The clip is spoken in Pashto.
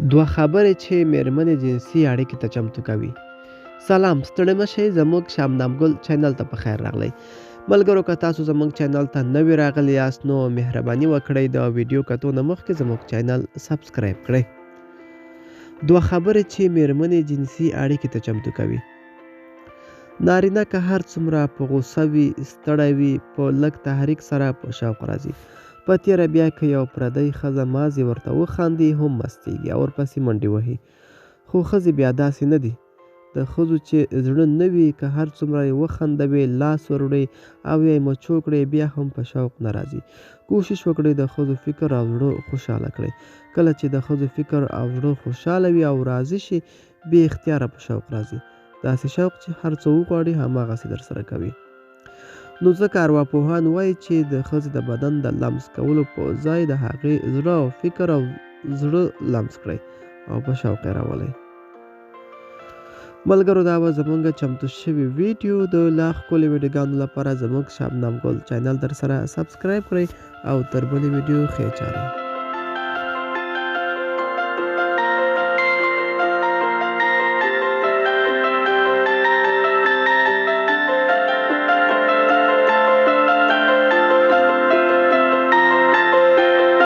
دوه خبرې چې میرمنې جنسي اړیکې ته چمتو کوي. سلام، ستړي مه شئ، زموږ شامنام ګل چینل ته په خیر راغلی. ملګرو، که تاسو زموږ چینل ته نوي راغلي یاست نو مهرباني وکړئ د ویډیو کتو نه مخکې زموږ چینل سبسکرایب کړئ. دوه خبرې چې میرمنې جنسي اړیکې ته چمتو کوي. نارینه که هر څومره په غوسه وي، ستړی وي، په لږ تحریک سره په شوق راځي. په تېره بیا که یو پردۍ ښځه مازې ورته وخاندي هم مستیږي او ورپسې منډې وهي. خو ښځې بیا داسې نه دي. د ښځو چې زړه نه وي، که هر څومره یې وخندوې، لاس ور وړې او یا یې مچو کړې، بیا هم په شوق نه راځي. کوشش وکړئ د ښځو فکر او زړه خوشحاله کړئ. کله چې د ښځو فکر او زړه خوشحاله وي او راضي شي، بې اختیاره په شوق راځي. داسې شوق چې هر څه وغواړي هماغسې درسره کوي. نو ځکه ارواپوهان وایي چې د ښځې د بدن د لمس کولو په ځای د هغې زړه او فکر او زړه لمس کړئ او په شوق یې راولئ. ملګرو، دا به زموږ چمتو شوي ویډیو د لا ښکلي ویډیوګانو لپاره زموږ شامنام ګل چینل درسره سبسکرایب کړئ او تر بلې ویډیو ښې چارې.